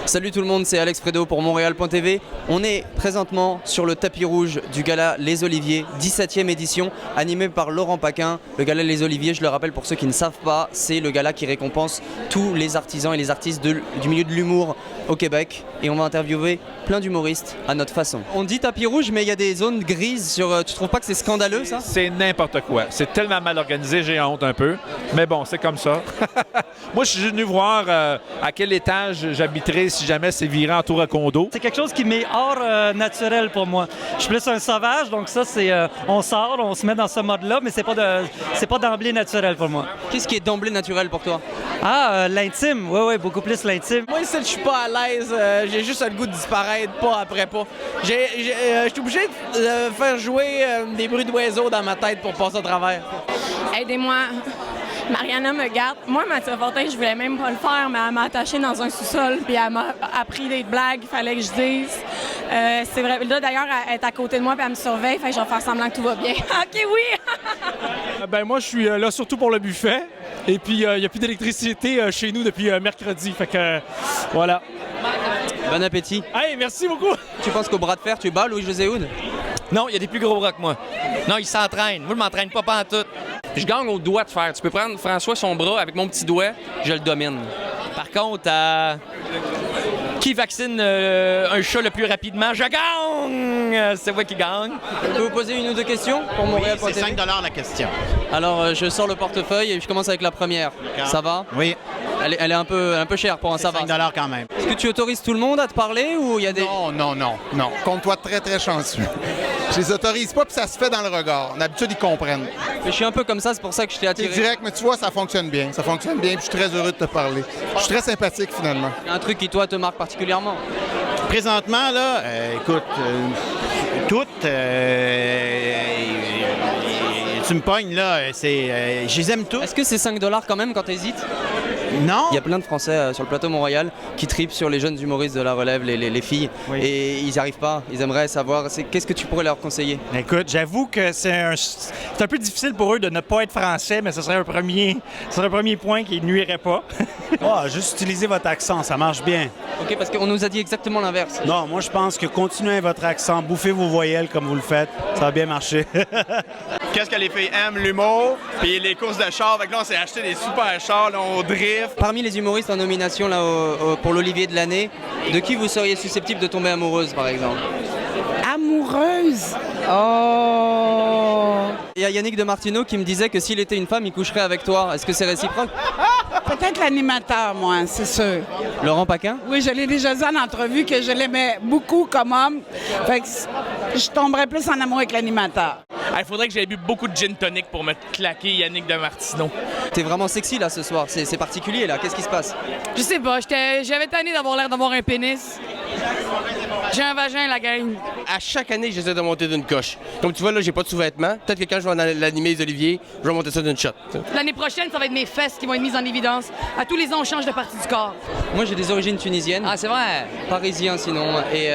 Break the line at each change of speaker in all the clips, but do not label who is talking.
Salut tout le monde, c'est Alex Fredo pour Montréal.tv. On est présentement sur le tapis rouge du gala Les Oliviers, 17e édition, animé par Laurent Paquin. Le gala Les Oliviers, je le rappelle pour ceux qui ne savent pas, c'est le gala qui récompense tous les artisans et les artistes du milieu de l'humour au Québec. Et on va interviewer plein d'humoristes à notre façon. On dit tapis rouge, mais il y a des zones grises sur... Tu trouves pas que c'est scandaleux ça?
C'est n'importe quoi. C'est tellement mal organisé, j'ai honte un peu. Mais bon, c'est comme ça. Moi, je suis venu voir à quel étage j'habiterais si jamais c'est viré en tour à condo.
C'est quelque chose qui m'est hors naturel pour moi. Je suis plus un sauvage, donc ça, c'est on sort, on se met dans ce mode-là, mais c'est pas d'emblée naturel pour moi.
Qu'est-ce qui est d'emblée naturel pour toi?
L'intime, oui, beaucoup plus l'intime.
Moi, ici, je suis pas à l'aise. J'ai juste le goût de disparaître, pas après pas. Je suis obligé de faire jouer des bruits d'oiseaux dans ma tête pour passer au travers.
Aidez-moi. Mariana me garde. Moi, Mathilde Fortin, je voulais même pas le faire, mais elle m'a attachée dans un sous-sol, puis elle m'a appris des blagues, il fallait que je dise. C'est vrai. Là, d'ailleurs, elle est à côté de moi, puis elle me surveille, fait que je vais faire semblant que tout va bien. OK, oui!
Moi, je suis là surtout pour le buffet. Et puis, il n'y a plus d'électricité chez nous depuis mercredi. Fait que, voilà.
Bon appétit.
Hey, merci beaucoup!
Tu penses qu'au bras de fer, tu bats Louis-José Hood?
Non, il y a des plus gros bras que moi. Non, il s'entraîne. Moi, je m'entraîne pas pantoute.
Je gagne au doigt de fer. Tu peux prendre François son bras avec mon petit doigt, je le domine.
Par contre, qui vaccine un chat le plus rapidement? Je gagne! C'est moi qui gagne.
Je peux vous poser une ou deux questions pour Montréal.tv?
C'est 5 $ la question.
Alors, je sors le portefeuille et je commence avec la première. Ça va?
Oui,
Elle est un peu chère pour un
c'est
ça va.
5 $ quand même.
Est-ce que tu autorises tout le monde à te parler ou il y a des...
Non. Compte-toi très, très chanceux. Je les autorise pas, puis ça se fait dans le regard. D'habitude, ils comprennent.
Mais je suis un peu comme ça, c'est pour ça que je t'ai
C'est
attiré.
direct, mais tu vois, ça fonctionne bien. Ça fonctionne bien, puis je suis très heureux de te parler. Je suis très sympathique, finalement.
Un truc qui, toi, te marque particulièrement.
Présentement, là, écoute, toutes... tu me pognes, là, je les aime toutes.
Est-ce que c'est 5 $ quand même quand t'hésites?
Non?
Il y a plein de Français sur le plateau Mont-Royal qui tripent sur les jeunes humoristes de la relève, les filles, et ils n'y arrivent pas. Ils aimeraient savoir, qu'est-ce que tu pourrais leur conseiller?
Écoute, j'avoue que c'est un peu difficile pour eux de ne pas être français, mais ce serait un premier point qui ne nuirait pas.
Juste utiliser votre accent, ça marche bien.
Ok, parce qu'on nous a dit exactement l'inverse.
Non, moi je pense que continuez votre accent, bouffez vos voyelles comme vous le faites, ça va bien marcher.
Qu'est-ce que les filles aiment? L'humour, puis les courses de chars. Fait que là, on s'est acheté des super chars, là, on drift.
Parmi les humoristes en nomination là, pour l'Olivier de l'année, de qui vous seriez susceptible de tomber amoureuse, par exemple?
Amoureuse? Oh!
Il y a Yannick de Martino qui me disait que s'il était une femme, il coucherait avec toi. Est-ce que c'est réciproque?
Peut-être l'animateur, moi, c'est sûr.
Laurent Paquin?
Oui, je l'ai déjà dit en entrevue que je l'aimais beaucoup comme homme. Fait que je tomberais plus en amour avec l'animateur.
Il faudrait que j'aie bu beaucoup de gin tonic pour me claquer Yannick de Martino.
T'es vraiment sexy là ce soir, c'est particulier là, qu'est-ce qui se passe?
Je sais pas, j'avais tanné d'avoir l'air d'avoir un pénis. J'ai un vagin, la gang.
À chaque année, j'essaie de monter d'une coche. Comme tu vois, là, j'ai pas de sous-vêtements. Peut-être que quand je vais l'animer les Oliviers, je vais monter ça d'une shot.
L'année prochaine, ça va être mes fesses qui vont être mises en évidence. À tous les ans, on change de partie du corps.
Moi j'ai des origines tunisiennes.
Ah, c'est vrai?
Parisien sinon, et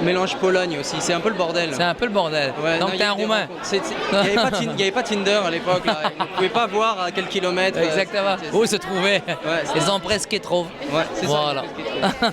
mélange Pologne aussi, c'est un peu le bordel.
C'est un peu le bordel.
Ouais,
Donc,
non,
t'es un Roumain.
Il n'y avait pas Tinder à l'époque, là. Vous ne pouvez pas voir à quel kilomètre.
Exactement. Où se trouvaient?
Ouais,
Ils ont presque trop.
Ouais, c'est
Voilà.
ça.